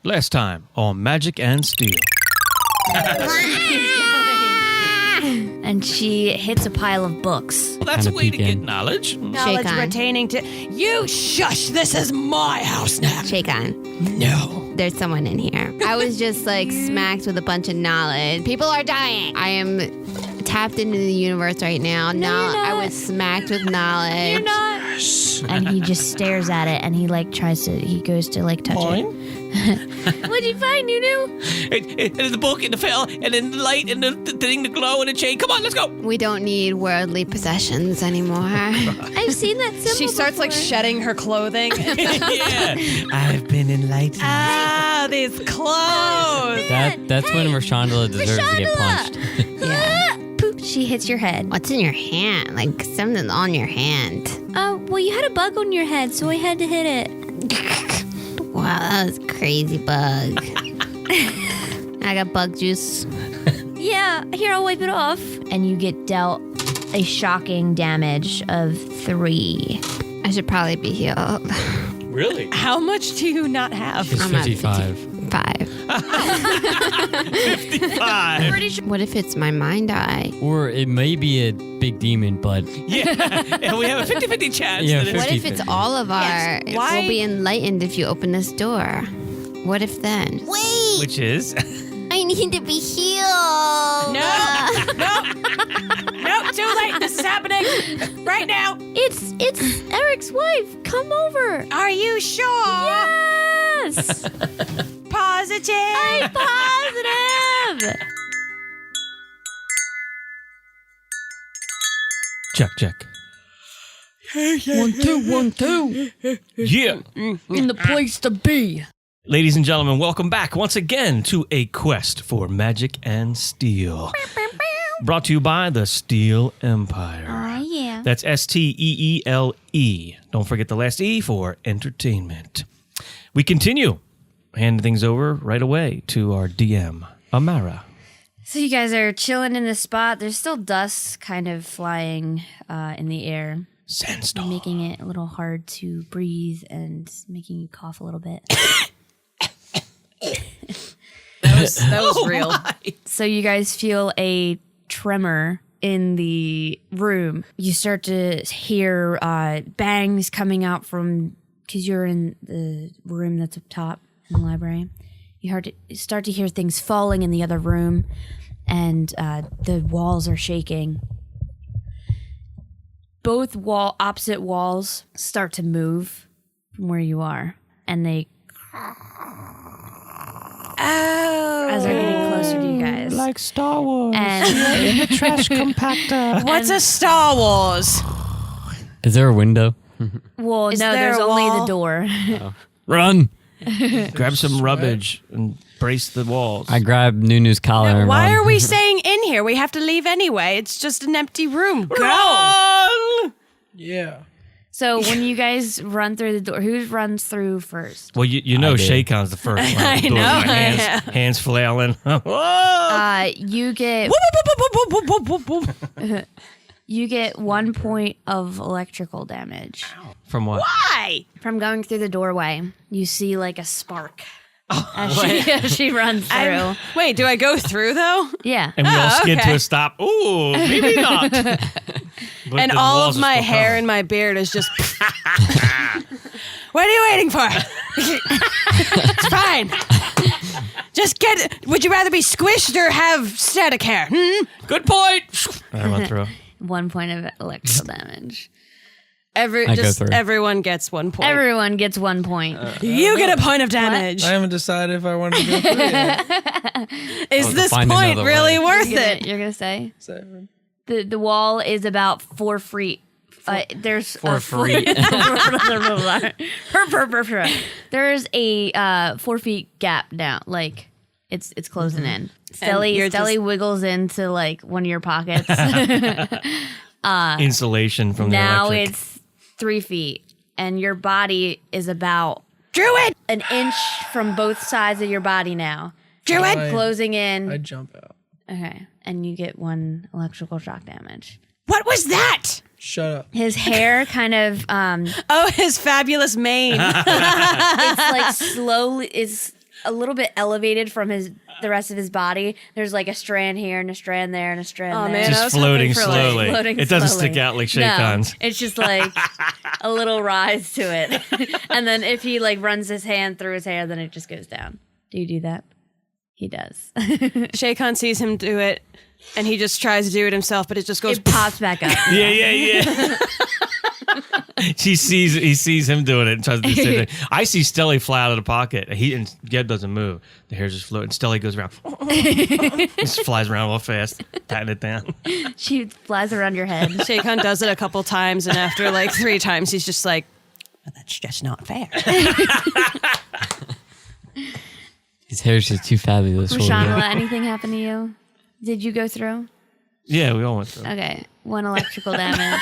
Last time on Magic and Steele. And she hits a pile of books. Well, that's a way to get knowledge. Knowledge retaining to... You shush! This is my house now! Shake on. No. There's someone in here. I was just like smacked with a bunch of knowledge. People are dying. I am tapped into the universe right now. I was smacked with knowledge. You're not. And he just stares at it and he goes to touch it. What'd you find, Nunu? It's the book and the fell and then the light and the thing, the glow and the chain. Come on, let's go. We don't need worldly possessions anymore. I've seen that symbol She starts before. shedding her clothing. Yeah. I've been enlightened. Ah, these clothes. That's when Rashondella deserves to get punched. Yeah. Poop, she hits your head. What's in your hand? Like something on your hand. Well, you had a bug on your head, so I had to hit it. Wow, that was a crazy bug. I got bug juice. Yeah, here, I'll wipe it off. And you get dealt a shocking damage of 3. I should probably be healed. Really? How much do you not have? It's I'm at 55. 5. 55. Pretty sure. What if it's my mind eye? Or it may be a big demon, but... Yeah, we have a 50-50 chance. Yeah, that it's- What if it's all of our... Why- We'll be enlightened if you open this door. What if then? Wait! Which is? I need to be healed! No, too late. This is happening right now. It's Eric's wife. Come over. Are you sure? Yes. Positive. I'm positive. Check. 1, 2, 1, 2. Yeah. In the place to be. Ladies and gentlemen, welcome back once again to A Quest for Magic and Steele. Brought to you by the SteeleEmpire. Oh, yeah. That's SteeleE. Don't forget the last E for entertainment. We continue. Hand things over right away to our DM, Amara. So you guys are chilling in this spot. There's still dust kind of flying in the air, Sandstorm. making it a little hard to breathe and making you cough a little bit. That was real. So you guys feel a tremor in the room. You start to hear bangs coming out from, because you're in the room that's up top in the library. You start to hear things falling in the other room, and the walls are shaking. Both opposite walls start to move from where you are, and they as they're getting closer to you guys. Like Star Wars. And In the trash compactor. What's a Star Wars? Is there a window? well, Is no, there there's a only wall? the door. Run! Grab some rubbish and brace the walls. I grab Nunu's collar and Why run. are we staying in here? We have to leave anyway. It's just an empty room. Go. Run! Yeah. So when you guys run through the door, who runs through first? Well, you know I did. Shaycon's the first one. I Doing know. my hands flailing. Whoa! You get 1 point of electrical damage From what? Why? from going through the doorway. You see like a spark as she runs through. Wait, do I go through though? Yeah. And we all skid okay. to a stop. Ooh, maybe not. But And the all walls of are my still hair covered. and my beard is just. What are you waiting for? It's fine. Just get. Would you rather be squished or have static hair? Good point. I run through. 1 point of electrical damage. I go through. Everyone gets 1 point. Everyone gets 1 point. You get a point of damage. I haven't decided if I want to go through it. Is this find point another really way. worth it? You're gonna say Seven. the wall is about 4 feet. There's For free. There's a 4 feet gap now. Like it's closing in. you're Stelly wiggles into like one of your pockets. Insulation from the Now electric. it's 3 feet, and your body is about Druid! an inch from both sides of your body now. Druid! Closing in. I jump out. Okay, and you get 1 electrical shock damage. What was that? Shut up. His hair kind of Oh, his fabulous mane. it's like slowly it's a little bit elevated from the rest of his body. There's like a strand here and a strand there and a strand there. Man, I Just was floating hoping for, like, slowly. floating It doesn't slowly. stick out like No, Shaycon's. it's just like a little rise to it. And then if he like runs his hand through his hair, then it just goes down. Do you do that? He does. Shaycon sees him do it, and he just tries to do it himself, but it just goes. It pops back up. Yeah. He sees him doing it and tries to do the same thing. I see Stelly fly out of the pocket. And Geb doesn't move. The hair's just floating. Stelly goes around. Just flies around real fast, patting it down. She flies around your head. Shaycon does it a couple times, and after like 3 times, he's just like, well, "That's just not fair." His hair's just too fabulous for Rashondella, you. anything happen to you? Did you go through? Yeah, we all went through. Okay, 1 electrical damage.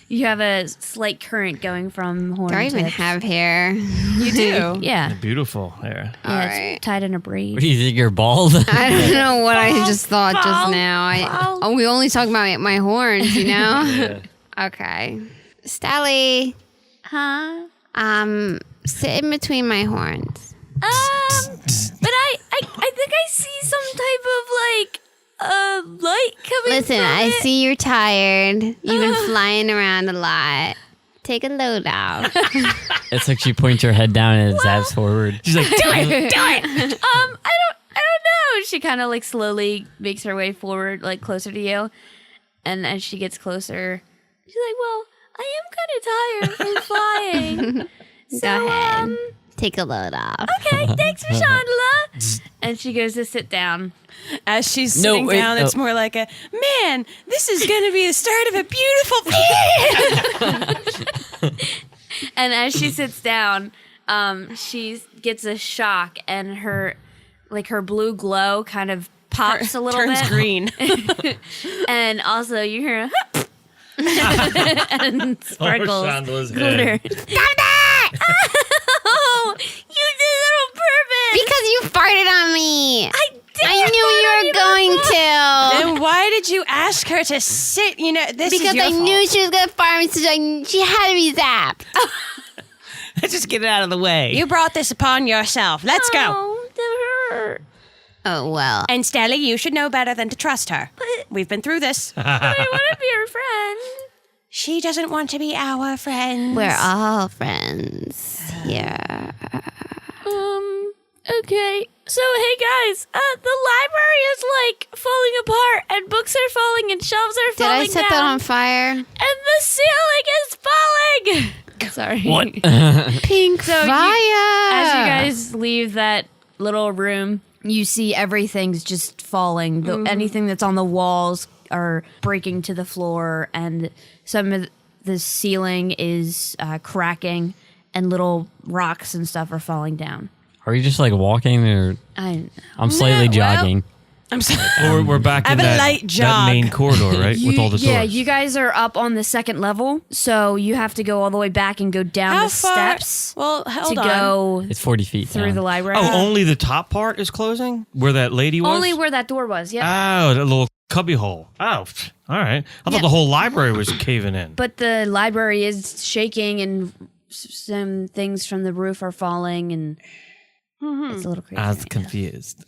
You have a slight current going from horn Do I even tips. have hair? You do. Yeah, Beautiful hair. yeah, All it's right. tied in a braid. What do you think? You're bald? I don't know what I just thought just now. We only talk about my horns, you know? Okay. Stally, Huh? sit in between my horns. But I think I see some type of like light coming. Listen, from I it. see you're tired. You've been flying around a lot. Take a load out. It's like she points her head down and zaps forward. She's like, Do it. I don't know. She kind of like slowly makes her way forward, like closer to you, and as she gets closer, she's like, "Well, I am kind of tired from flying." Go ahead. Take a load off. Okay, thanks, Rashondella. And she goes to sit down. As she's No, sitting wait, down, it's no. more like man, this is going to be the start of a beautiful And as she sits down, she gets a shock, and her blue glow kind of pops a little turns bit. green. And also you hear and sparkles Rashondella's glitter. Oh, you did it on purpose. Because you farted on me. I knew you were going to. Then why did you ask her to sit? You know, this Because is your I fault. knew she was going to fire me, so she had to be zapped. let's just get it out of the way. You brought this upon yourself. Let's go. Oh, that hurt. Oh, well. And Stella, you should know better than to trust her. We've been through this. I want to be her friend. She doesn't want to be our friend. We're all friends here. Okay. So, hey guys, the library is like falling apart, and books are falling, and shelves are Did I falling set down, that on fire? and the ceiling is falling. Sorry. What? Pink So fire. As you guys leave that little room, you see everything's just falling. Anything that's on the walls are breaking to the floor, and some of the ceiling is cracking, and little rocks and stuff are falling down. Are you just like walking or? I'm I'm slightly jogging. I'm sorry. We're back in Have a that, light that jog. main corridor, right? With all the doors. Yeah, you guys are up on the second level, so you have to go all the way back and go down How the far? steps Well, to hold on. go It's 40 feet through down. the library. Oh, only the top part is closing? Where that lady was? Only where that door was, yep. Oh, that little cubby hole. Oh, all right. I thought the whole library was caving in. But the library is shaking, and some things from the roof are falling, and it's a little crazy. I was right now. confused.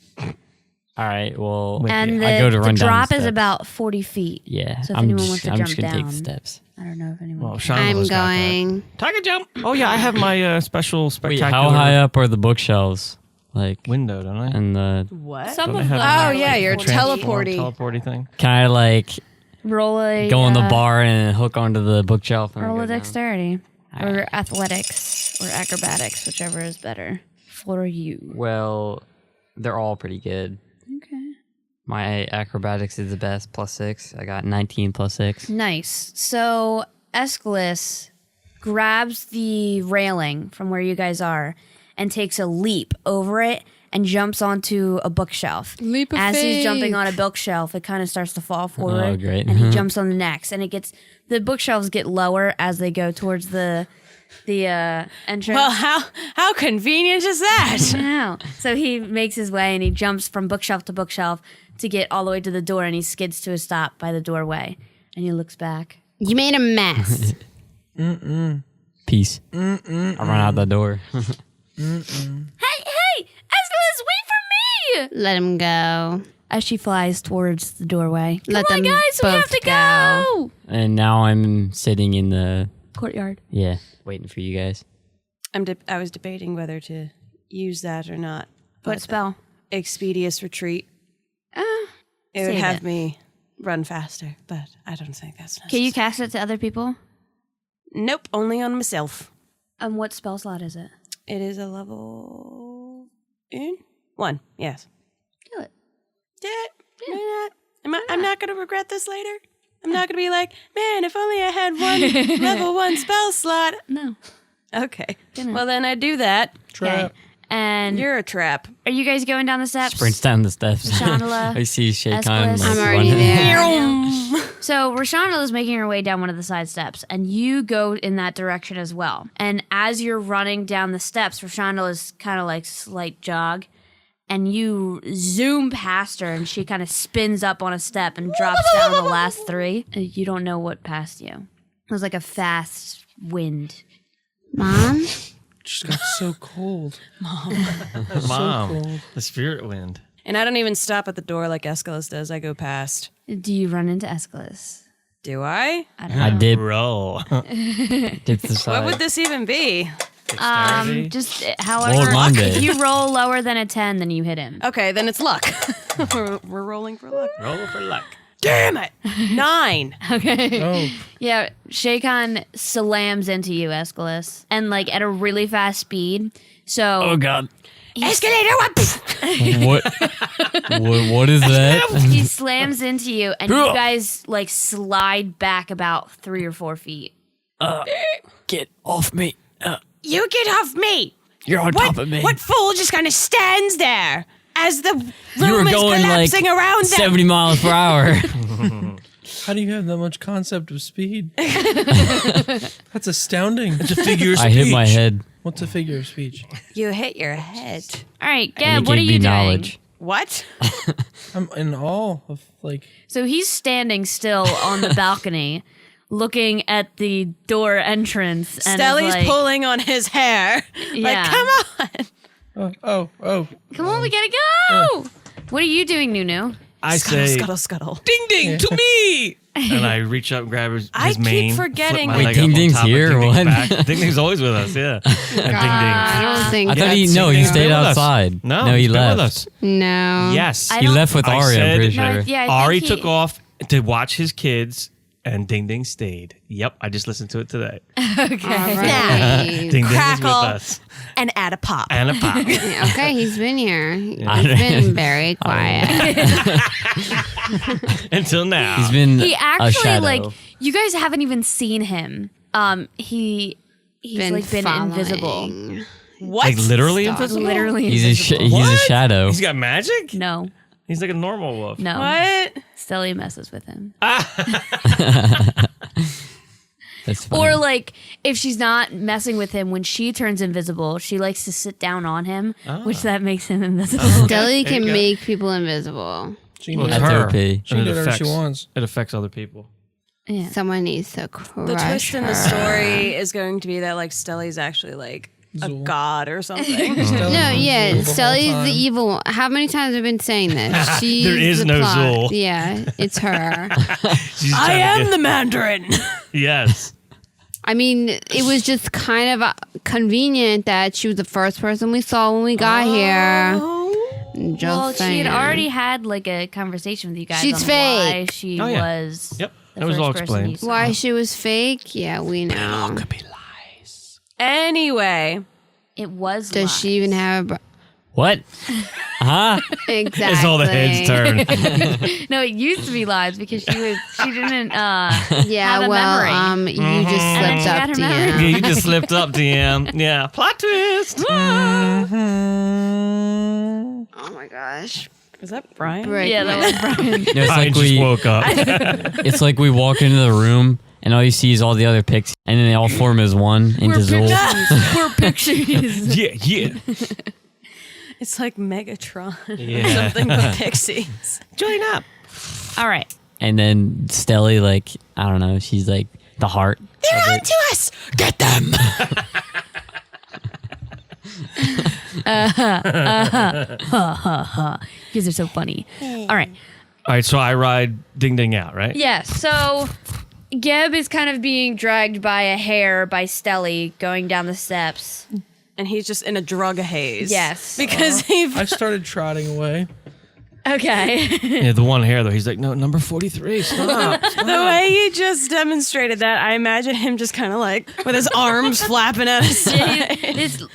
All right. Well, And I go to the run down drop the is steps. about 40 feet. Yeah, So if I'm anyone just, wants to I'm jump just gonna take the down. steps. I don't know if anyone. Well, I'm Shondella's got that. going. Tiger jump. Oh, yeah, I have my special Wait, spectacular how high up are the bookshelves? Like, window, don't I? and the What? Some Don't of they them. have Oh, yeah, you're transform- teleporty. teleporty thing. can I like Roll a go on the bar and hook onto the bookshelf? And Roll go a down? dexterity or athletics or acrobatics, whichever is better for you. Well, they're all pretty good. Okay. My acrobatics is the best, +6. I got 19 +6. Nice. So Aeschylus grabs the railing from where you guys are and takes a leap over it and jumps onto a bookshelf. Leap of As he's faith. jumping on a bookshelf, it kind of starts to fall forward. Oh, great. And he jumps on the next, and the bookshelves get lower as they go towards the entrance. Well, how convenient is that? Wow. So he makes his way, and he jumps from bookshelf to bookshelf to get all the way to the door, and he skids to a stop by the doorway, and he looks back. You made a mess. Peace. I run out the door. Hey, Aeschylus, wait for me! Let him go. As she flies towards the doorway. Let Come on, them guys, we have both to go. go! And now I'm sitting in the Courtyard. waiting for you guys. I was debating whether to use that or not. What but spell? Expeditious retreat. It would save have it. me run faster, but I don't think that's necessary. Can you cast it to other people? Nope, only on myself. What spell slot is it? It is a level 1. Yes. Do it. I'm not going to regret this later. I'm not going to be like, man, if only I had one level 1 spell slot. No. Okay. Gonna- Well, then I do that. Trap. And You're a trap. are you guys going down the steps? Sprints down the steps. Rashondella, I see Shay Aeschylus. Khan. I'm already there. So Rashondella is making her way down one of the side steps, and you go in that direction as well. And as you're running down the steps, Rashondella is kind of like slight jog, and you zoom past her, and she kind of spins up on a step and drops down the last 3. And you don't know what passed you. It was like a fast wind. Mom? Just got so cold. Mom, cold. the spirit wind. And I don't even stop at the door like Aeschylus does. I go past. Do you run into Aeschylus? Do I? I don't know. I dip Roll. to the What side. would this even be? Dexterity. Just however, Old Monday. if you roll lower than a 10, then you hit him. Okay, then it's luck. we're rolling for luck. Roll for luck. Damn it! 9. Okay. Oh, Yeah, Shaycon slams into you, Aeschylus, and like at a really fast speed. So Oh God. Escalator! What? what is that? he slams into you, and you guys like slide back about 3 or 4 feet. Get off me. You get off me! You're on top of me. What fool just kind of stands there as the You were room is going like collapsing around them? 70 miles per hour. how do you have that much concept of speed? That's astounding. It's a figure of I hit my head. What's a figure of speech? You hit your head. All right, And Gab, it what are gave you me doing? knowledge. What? I'm in awe of like. So he's standing still on the balcony, looking at the door entrance, and is Stelly's like, pulling on his hair. Yeah. Like, come on. Oh. "Come on, we gotta go." What are you doing, Nunu? I Scuttle, say, scuttle, scuttle. ding ding to me. And I reach up, grab his I keep mane. forgetting- flip my Wait, leg Ding up on Ding's top of here or Ding Ding's what? back. Ding Ding's always with us, yeah. And I don't think I thought that's... he Ding he Ding's stayed been with us. outside. No, he he's been left. with us. No. Yes. I He don't- left with I Ari. I'm said- pretty No, sure. yeah, I think Ari he- took off to watch his kids, and Ding Ding stayed. Yep, I just listened to it today. All Ding right. Ding is with Crackle. us. And add a pop. And a pop. Okay, he's been here. He's I- been very quiet. Until now. He's been He a actually shadow. like you guys haven't even seen him. He's like been invisible. following. What? like literally Stop. invisible? Literally He's invisible. he's a What? shadow. He's got magic? No, He's like a normal wolf. no. What? Stelly messes with him. That's funny. Or like if she's not messing with him when she turns invisible, she likes to sit down on him, which that makes him invisible. Deli There you can go. make people invisible. She Well, can it's do her. SOP. she can And do it whatever she affects- wants. It affects other people. Yeah. Someone needs to crush The twist in the her. story is going to be that like Stelly's actually like a Zool. god or something. No, yeah, Zool the whole Stelly's time. the evil one. How many times have I been saying this? She's There is the no plot. Zool. Yeah, it's her. She's I trying to am get- the Mandarin. Yes. I mean, it was just kind of convenient that she was the first person we saw when we got here. Just Well, she saying. had already had like a conversation with you guys. She's on why fake. she Oh, yeah. was. Yep. the That was all first person explained. you saw. Why she was fake? Yeah, we know. Could be lies. Anyway, It was. Does lies. she even have a... What? Huh? Exactly. It's all the heads turn. No, it used to be lies because she didn't. Yeah, have a well, memory. you just And then slipped she up got her to memory. Yeah, you. you just slipped up, DM. Yeah. Plot twist. Oh my gosh. is that Brian? Right. Yeah, that was Brian. No, it's I like just woke up. it's like we walk into the room and all you see is all the other pixies, and then they all form as one into Zool. We're pictures. Yeah, yeah. It's like Megatron or Yeah. something with pixies. Join up. All right. And then Stelly, like, I don't know, she's like the heart. They're on to us. Get them. You guys are so funny. All right. All right, so I ride Ding Ding out, right? Yeah, so Geb is kind of being dragged by a hair by Stelly going down the steps. And he's just in a drug haze. Yes. Because I started trotting away. Okay. Yeah, the one hair though. He's like, no, number 43. Stop. the way you just demonstrated that, I imagine him just kind of like with his arms flapping at his side.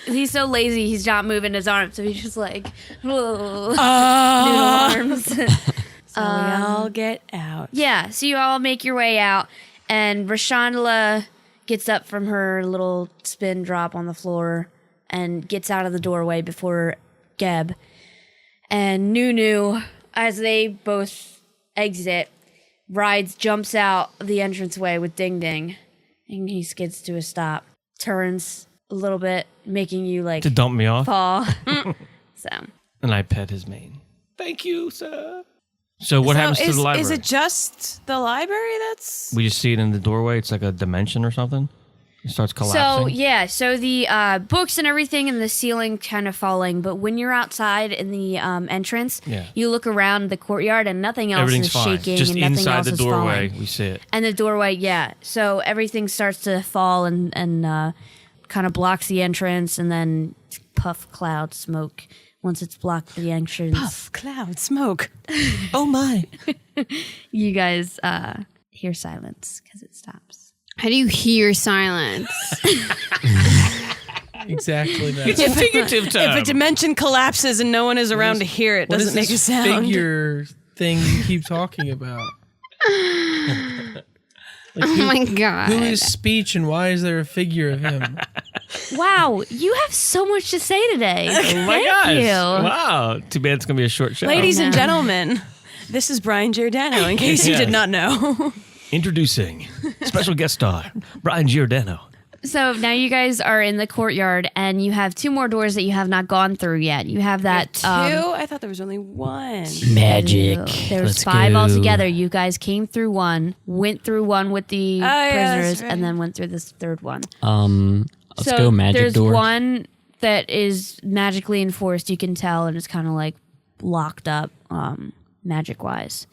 He's so lazy, he's not moving his arms, so he's just like, noodle arms. So we all get out. Yeah, so you all make your way out, and Rashondella gets up from her little spin drop on the floor and gets out of the doorway before Geb. And Nunu, as they both exit, jumps out the entranceway with Ding Ding, and he skids to a stop, turns a little bit, making you like To dump me off. fall. So And I pet his mane. Thank you, sir. So what happens to the library? Is it just the library that's... We just see it in the doorway. It's like a dimension or something. It starts collapsing. So the books and everything and the ceiling kind of falling, but when you're outside in the entrance, you look around the courtyard and nothing else Everything's is fine. shaking Just and nothing inside else the is doorway, falling. we see it. And the doorway, so everything starts to fall and kind of blocks the entrance, and then puff cloud smoke once it's blocked the entrance. Puff, cloud, smoke. Oh my. You guys hear silence because it stops. How do you hear silence? Exactly that. It's a figurative term. If a dimension collapses and no one is around to hear it, What doesn't is make a this sound. figure thing you keep talking about? Oh my God. Who is speech and why is there a figure of him? Wow, you have so much to say today. Oh my Thank gosh. you. Wow. Too bad it's going to be a short show. Ladies and gentlemen, this is Brian Giordano, in case you did not know. Introducing special guest star, Brian Giordano. So now you guys are in the courtyard, and you have two more doors that you have not gone through yet. You have that Two? I thought there was only one. Magic. There's Let's 5 go. altogether. You guys came through one, went through one with the yeah, that's prisoners, right. and then went through this third one. Let's go magic there's door. one that is magically enforced. You can tell, and it's kind of like locked up, magic wise.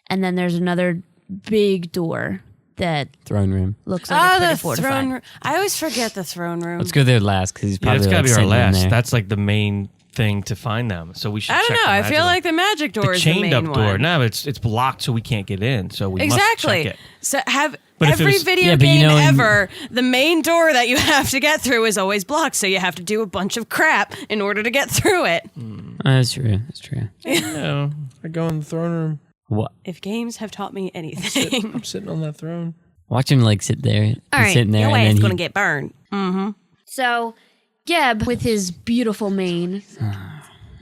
And then there's another big door that Throne room. looks like it's pretty the fortified. throne room. I always forget the throne room. Let's go there last because he's Yeah, probably it's got to like be our sitting in last. there. That's like the main thing to find them. So we should I don't check know. the I magic feel door. like the magic door the is the chained main up door. one. No, it's blocked, so we can't get in. So we must Exactly. check it. So have But if it every was- video Yeah, but you game know, ever, the main door that you have to get through is always blocked. So you have to do a bunch of crap in order to get through it. That's true. That's true. No. I go in the throne room. What? If games have taught me anything, I'm sitting on that throne. Watch him like sit there. He's right, sitting there, your and ass then is he, going to get burned. So Geb, with his beautiful mane,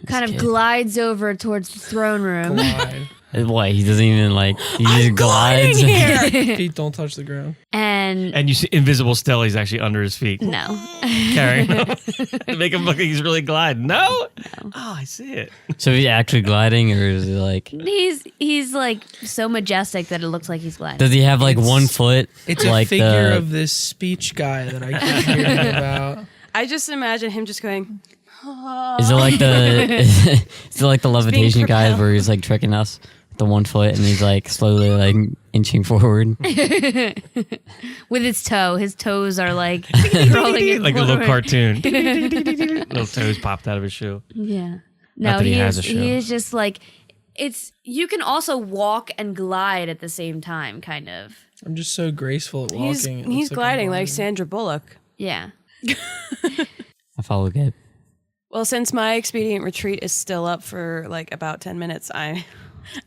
kind of glides over towards the throne room. Glide. what? He doesn't even like. He just glides. Feet don't touch the ground. And You see invisible Stelly's actually under his feet. no. Carrying him. Make him look like he's really gliding. No? Oh, I see it. So is he actually gliding, or is it like? He's like so majestic that it looks like he's gliding. Does he have like 1 foot? It's like a figure the, of this speech guy that I keep hearing about. I just imagine him just going, Is it like the? Is it like the levitation guys propelled. where he's like tricking us? With the 1 foot, and he's like slowly like inching forward. With his toe. His toes are like rolling in Like a little forward. cartoon. Little toes popped out of his shoe. Yeah. Not No, that he has is, a shoe. he is just like you can also walk and glide at the same time, kind of. I'm just so graceful at walking. he's, It looks he's like I'm gliding like gliding. Sandra Bullock. Yeah. I follow Gabe. Well, since my expedient retreat is still up for like about 10 minutes, I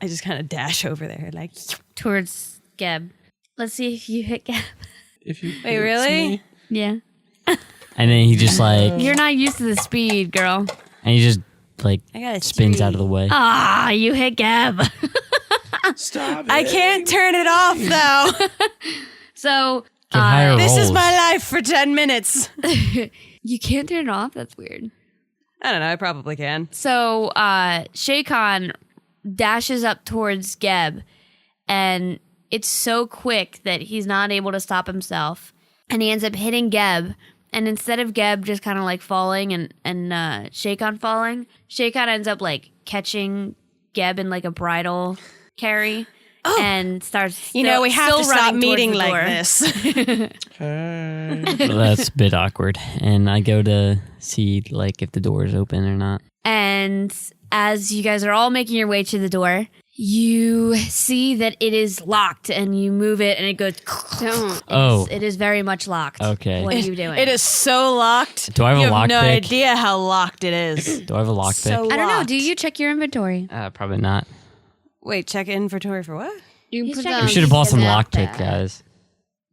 just kind of dash over there like, Towards Geb. Let's see if you hit Geb. If you wait, it's really? me, Yeah. And then he just like, You're not used to the speed, girl. and he just like I got a spins 3. out of the way. Ah, you hit Geb. Stop it. I can't turn it off though. So Get higher This is rolls. my life for 10 minutes. you can't turn it off? That's weird. I don't know. I probably can. So Shaycon dashes up towards Geb, and it's so quick that he's not able to stop himself. And he ends up hitting Geb and instead of Geb just kind of like falling and Shaycon falling, Shaycon ends up like catching Geb in like a bridal carry and starts. We have still to stop running towards meeting the like door. this. Well, that's a bit awkward. And I go to see like if the door is open or not. And as you guys are all making your way to the door, you see that it is locked, and you move it, and it goes. Don't. It is very much locked. Okay. What are you doing? It is so locked. Do I have you a have no lockpick? idea how locked it is. Do I have a lockpick? So I don't know. locked. Do you check your inventory? Probably not. Wait, check inventory for what? You He's put checking down- We should have bought some Is that lockpick, bad? guys.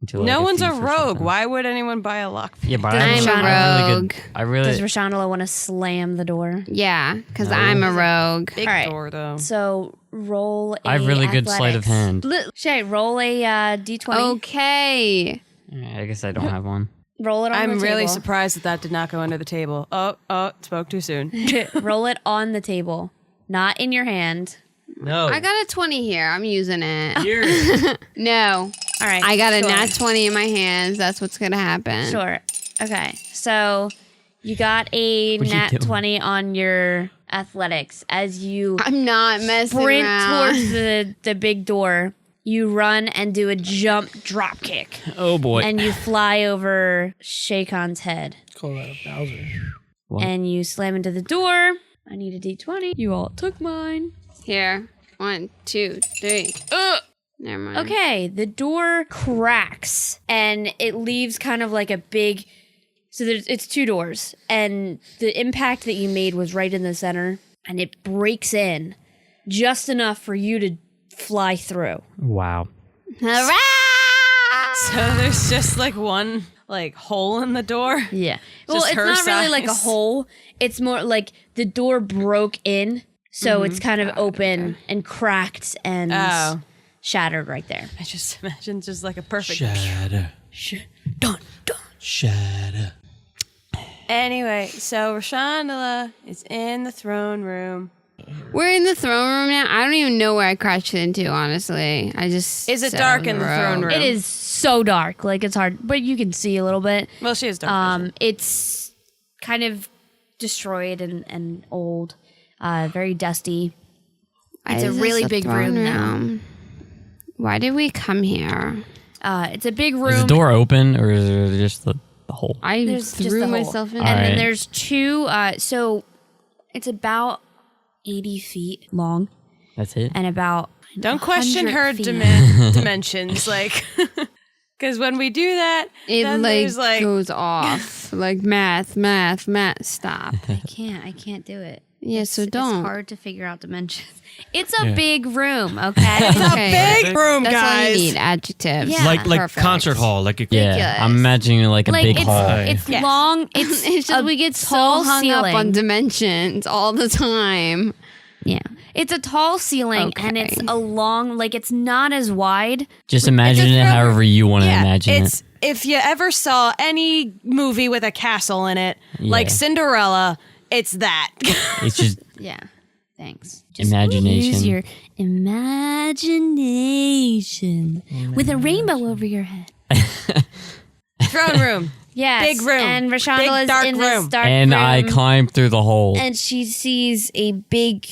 Into, No like, one's a thief or rogue. something. Why would anyone buy a lock? Yeah, but I'm I'm a really rogue. good. I really. Does Rashondella want to slam the door? Yeah, because No. I'm a rogue. Big All right. door though. So roll a I have really good sleight of athletics. hand. Shay, roll a d20. Okay. I guess I don't have one. Roll it on I'm the really table. surprised that did not go under the table. Oh, spoke too soon. Roll it on the table, not in your hand. No. I got a 20 here. I'm using it. Here. No. All right. I got a sure. nat 20 in my hands. That's what's going to happen. Sure. Okay. So you got a What are you nat doing? 20 on your athletics as you I'm not messing sprint around. towards the big door. You run and do a jump drop kick, Oh boy. and you fly over Shaycon's head, Call that a Bowser. What? and you slam into the door. I need a d20. You all took mine. Here. 1, 2, 3. Never mind. Okay, the door cracks and it leaves kind of like a big. So it's two doors, and the impact that you made was right in the center, and it breaks in just enough for you to fly through. Wow. Hurrah! So there's just like one like hole in the door. Yeah. Well, Just it's her not really like a size. hole. It's more like the door broke in, so it's kind of open and cracked and Oh. shattered right there. I just imagine just like a perfect. Shadow. Done. Shadow. Anyway, so Rashondella is in the throne room. We're in the throne room now. I don't even know where I crashed into, honestly. I just. Is it said dark I was in the a throne rogue. room? It is so dark, like it's hard, but you can see a little bit. Well, she is dark. vision. It's kind of destroyed and old, very dusty. Why It's a is this really big throne room now. Why did we come here? It's a big Is room. the door open or is there just the hole? I There's just threw the hole. myself in. And then Alright. there's two. So it's about 80 feet long That's it. and about. Don't question 100 her feet. dimensions, like, because when we do that, It then there's like goes off like math. Stop. I can't do it. Yeah, so It's don't. hard to figure out dimensions. It's a big room, okay? Okay. big room, That's all guys. you need. Adjectives. Yeah. Like Perfect. concert hall. Like a, Yeah, ridiculous. I'm imagining like a like big it's hall. it's Yes. long. It's It's just a we get so tall hung ceiling. up on dimensions all the time. Yeah, it's a tall ceiling and it's Okay. a long. Like it's not as wide. Just imagine it however you want to imagine it's it. if you ever saw any movie with a castle in it, like Yeah. Cinderella, it's that. It's just Yeah. Thanks. Imagination. Use your imagination with a rainbow over your head. Throne room. Yes. Big room. And Big, Rashondella is dark in room. this dark and room. I climb through the hole. and she sees a big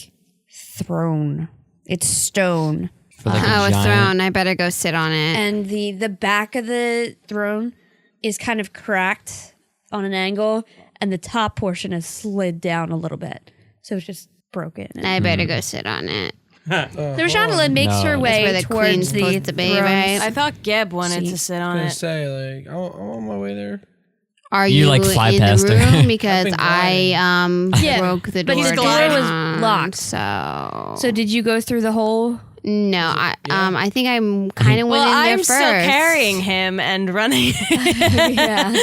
throne. It's stone. for like Oh, a giant- throne. I better go sit on it. And the back of the throne is kind of cracked on an angle, and the top portion has slid down a little bit. So it's just broken. I better go sit on it. So Rashondella makes No. her That's way where the towards queen's the supposed to be, throne. right? I thought Geb wanted to sit I on was it. gonna say, like, I'm on my way there. Are You, you, like, fly in past the her. room? Because been I Yeah, broke the but door the door down, was locked. So Did you go through the hole? no, I think I'm kind of Well, went in there I'm first. still carrying him and running. Yeah.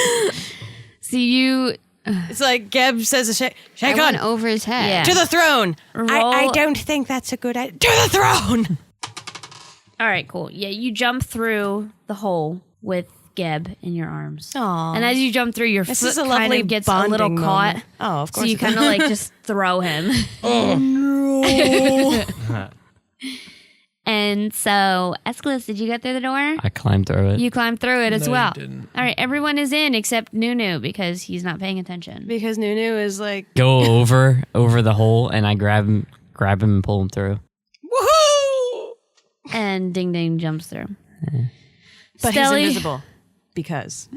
So you It's like Geb says, I "Shake went on over his head. Yeah. to the throne." I Roll- don't think that's a good idea. To the throne. all right, cool. Yeah, you jump through the hole with Geb in your arms. Aw. And as you jump through, your This foot is a kind lovely of gets a little bonding caught. moment. Oh, of So course. you it kind of does. like just throw him. And so, Aeschylus, did you get through the door? I climbed through it. You climbed through it as No, you well. didn't. All right, everyone is in except Nunu because he's not paying attention. Because Nunu is like, Go over the hole, and I grab him, and pull him through. woohoo! And Ding Ding jumps through. But he's invisible. Because.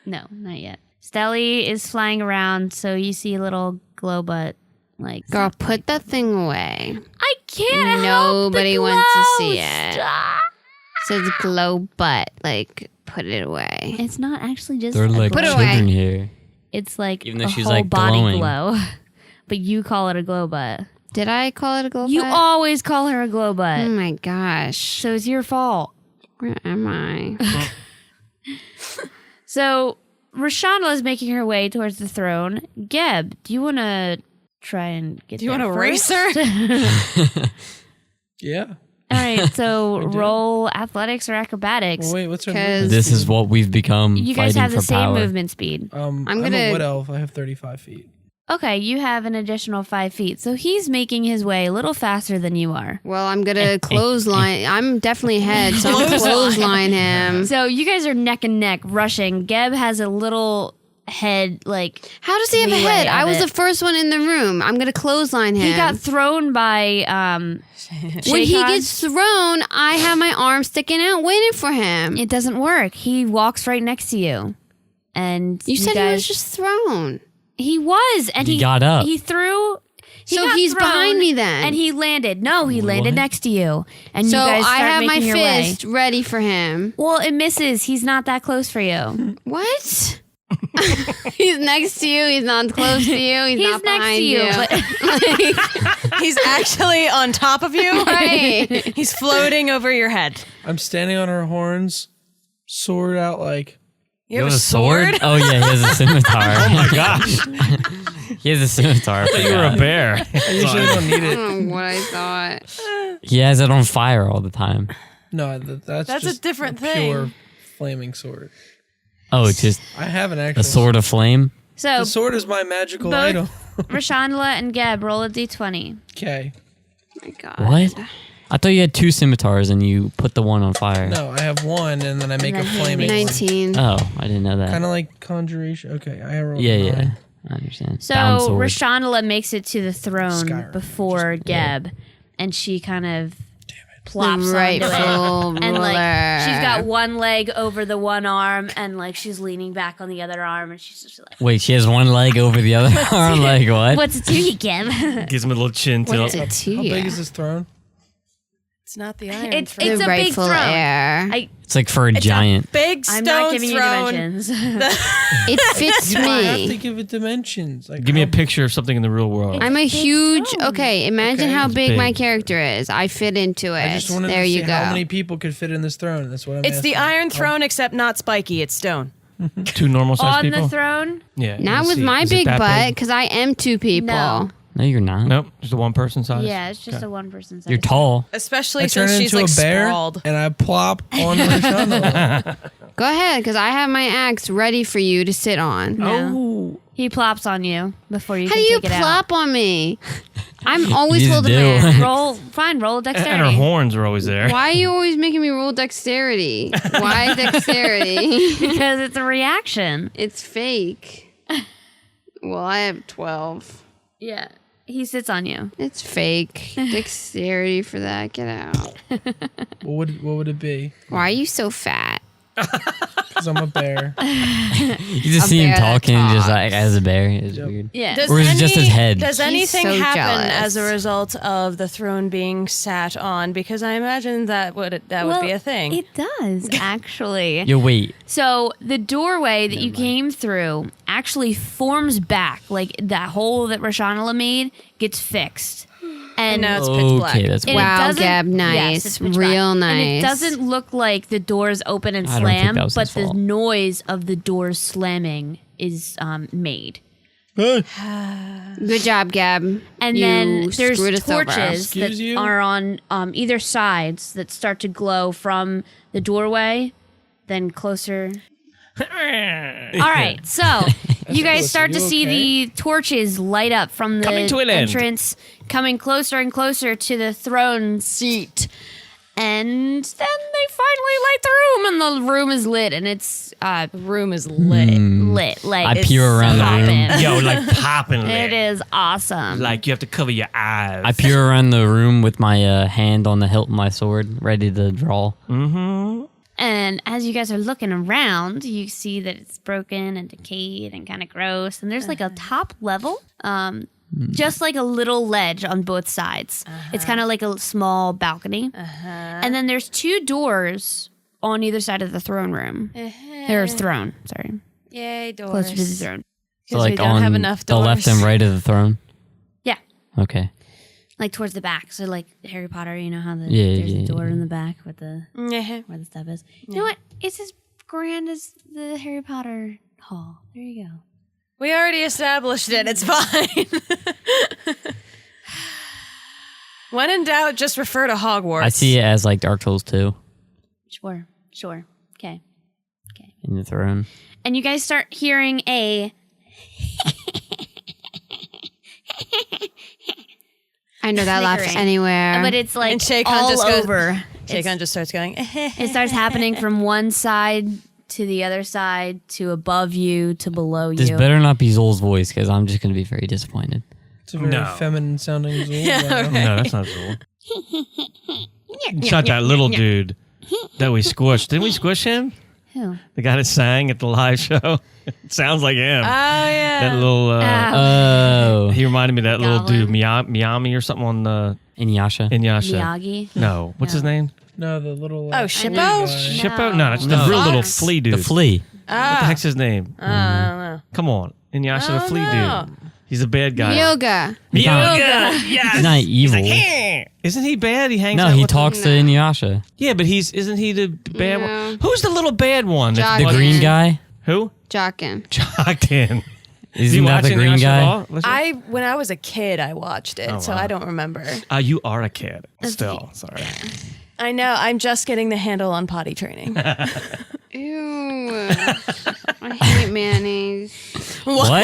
No, not yet. Stelly is flying around, so you see a little glow butt. Like, Girl, put that thing away. I can't Nobody help the wants to glow. see it. Stop. Says glow butt. Like, put it away. It's not actually just They're a like glow. Put it children away. here. It's like Even though a she's, whole like, body glowing. glow. But you call it a glow butt. Did I call it a glow You butt? always call her a glow butt. Oh my gosh. So it's your fault. Where am I? So Rashondella is making her way towards the throne. Geb, do you want to try and get Do you there want to race first? her? Yeah. All right, so do. roll athletics or acrobatics. Well, wait, what's her 'Cause- movement? This is what we've become. You guys fighting have the for same power. movement speed. I'm gonna- a wood elf. I have 35 feet. Okay, you have an additional 5 feet. So he's making his way a little faster than you are. Well, I'm gonna clothesline. I'm definitely ahead, so I'm gonna clothesline him. So you guys are neck and neck rushing. Geb has a little head, like, How does he have a leeway head? of I was it. the first one in the room. I'm gonna clothesline him. He got thrown by when he Shaycon. gets thrown, I have my arm sticking out, waiting for him. It doesn't work. He walks right next to you. And You said guys, he was just thrown. He was, and He he got up. He threw. He So got he's thrown, behind me then. and he landed. No, he landed What? next to you, and So you guys I start have my making your way. fist ready for him. Well, it misses. He's not that close for you. What? He's next to you. He's not close to you. He's not next behind to you, you. but He's actually on top of you. Right. He's floating over your head. I'm standing on her horns, sword out like. You have a sword? Oh yeah, he has a scimitar. Oh my gosh. He has a scimitar. I You were a forgot. bear. I usually don't need I it. don't know what I thought. He has it on fire all the time. No, that's That's a just different pure thing. flaming sword. Oh, it's just I have an actual a sword of flame. so The sword is my magical both item. Rashondella and Geb roll a d20. Okay. Oh my God. What? I thought you had two scimitars and you put the one on fire. No, I have one, and then I make a And then flaming one. 19. Oh, I didn't know that. Kind of like conjuration. Okay, I rolled Yeah, nine. yeah. I understand. So Bound sword. Rashondella makes it to the throne Skyrim. before Geb, and she kind of plops The onto it. rightful And like ruler. she's got one leg over the one arm, and like she's leaning back on the other arm, and she's just like, Wait, she has one leg over the other arm. Like what? "What's it to you, Geb?" Gives him a little chin tilt. What's it to How you? big is this throne? It's not the iron It's throne. it's The a big rightful throne. heir. It's like for a giant. Big I'm stone not giving throne. you dimensions. It fits I have to me. give it dimensions. Like Give me a how- picture of something in the real world. I'm a huge. throne. Okay, imagine Okay. how It's big my big. character is. I fit into it. I just wanted there to see you go. how many people could fit in this throne. That's what I'm It's the asking. iron throne, except not spiky. It's stone. Two normal sized On people. the throne, Yeah. Not let's with see. my Is it big that butt, big? because I am two people. No. No, you're not. Nope. Just a one person size. yeah, it's just Okay. a one person size. You're tall. Especially I turn since she's into like a bear sprawled. and I plop on Rashondella. Go ahead, because I have my axe ready for you to sit on. No. He plops on you before you How do can you take it plop on me? I'm always You holding do. my out. axe. Roll, fine, roll And her dexterity. horns are always there. Why are you always making me roll dexterity? Why dexterity? Because it's a reaction. It's fake. Well, I have 12. Yeah. He sits on you. It's fake. Dexterity for that. Get out. what would it be? Why are you so fat? Because I'm a bear. You just A see him bear that talking just talks. like as a bear. It's Yep. weird. Yeah. Or is it just his head? Does He's anything so happen jealous. as a result of the throne being sat on? Because I imagine that would be a thing. It does, actually. Yo, wait. So the doorway that you came through actually forms back. Like that hole that Rashondella made gets fixed. And now it's pitch black. Okay, that's And weird. it Wow, doesn't- Gab, yes, nice. it's pitch Real black. And it nice. doesn't look like the doors open and I don't think slam, that was but his the fault. noise of the doors slamming is made. Good job, Gab. And You then there's screwed us over. torches Excuse that you? are on either sides that start to glow from the doorway, then closer. All right, so You guys start to you see okay? the torches light up from the Coming to an end. entrance, coming closer and closer to the throne seat. And then they finally light the room, and the room is lit, and it's Room is lit. lit. Like I it's peer around the poppin'. room. Yo, like popping It is awesome. Like you have to cover your eyes. I peer around the room with my hand on the hilt of my sword, ready to draw. And as you guys are looking around, you see that it's broken and decayed and kind of gross. And there's like a top level, just like a little ledge on both sides. It's kind of like a small balcony. And then there's 2 doors on either side of the throne room. There's throne, sorry. Yay, doors. Closer to the throne. So 'Cause we like don't on have enough the left and doors. right of the throne. Yeah. Okay. Like towards the back. So like Harry Potter, you know how there's Yeah, a door in the back with the Yeah. where the stuff is. You know what? It's as grand as the Harry Potter hall. There you go. We already established it. It's fine. When in doubt, just refer to Hogwarts. I see it as like Dark Souls 2 Sure. Okay. in the throne. And you guys start hearing a I know that laugh Snickering. anywhere. but it's like And Shaycon all just goes- over. Jaycon just starts going, It starts happening from one side to the other side to above you to below This you. better not be Zol's voice because I'm just going to be very disappointed. It's a very No. feminine sounding Zool. No, that's not cool. It's not that little dude that we squished. Didn't we squish him? Who? The guy that sang at the live show. It sounds like him. oh, yeah. That little. Oh. He reminded me of that little Goblin. dude, Miyami or something on the Inuyasha. Inuyasha. Miyagi. No, what's his name? No, the little. Oh, Shippo? guy. Shippo? No, that's the No. real little Fox? flea dude. The flea. What the heck's his name? I don't know. Come on, Inuyasha the Oh, flea no. dude. He's a bad guy. Yoga. Yoga. He's not evil. Isn't he bad? He hangs No, out he with talks to Inuyasha. Yeah, but isn't he the bad No. one? Who's the little bad one? that's Jock. The like- green guy? Who? Jockin. Jockton. Isn't that the green guy? When I was a kid, I watched it, so wow. I don't remember. You are a kid. Still, sorry. I know. I'm just getting the handle on potty training. Ew. I hate mayonnaise. What?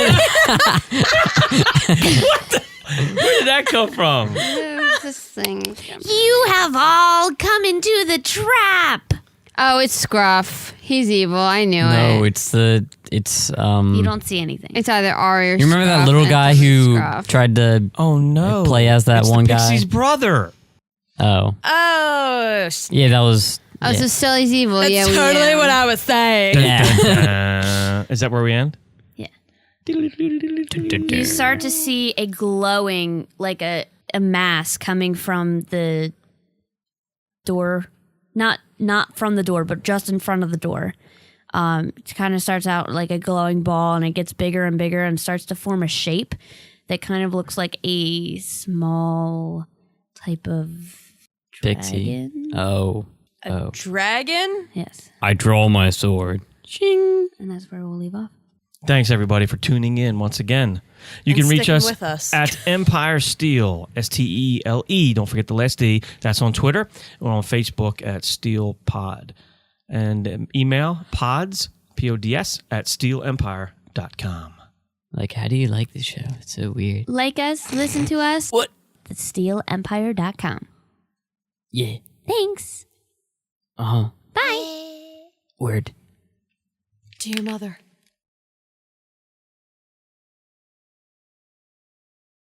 Where did that come from? This thing. You have all come into the trap. Oh, it's Scruff. He's evil. I knew No, it. it's You don't see anything. It's either Ari or You remember that Scruff, little and guy it's who Scruff. tried to Oh no! play as that It's one the guy? Pixie's brother. Oh. Oh, Yeah, that was Oh, yeah. so Sully's evil. that's yeah, we totally knew. what I was saying. Yeah. Is that where we end? Yeah. You start to see a glowing, like a mass coming from the door. Not from the door, but just in front of the door. It kind of starts out like a glowing ball, and it gets bigger and bigger and starts to form a shape that kind of looks like a small type of Pixie. dragon. Oh. Dragon? Yes. I draw my sword. Ching. And that's where we'll leave off. Thanks everybody for tuning in once again. You And can reach sticking us, with us. at Empire Steele, STELE. Don't forget the last D. That's on Twitter. We're on Facebook at Steele Pod. And email pods, PODS, at SteeleEmpire.com. Like, how do you like this show? It's so weird. Like us, listen to us. What? At SteeleEmpire.com. Yeah. Thanks. Uh-huh. Bye. Word. Dear mother.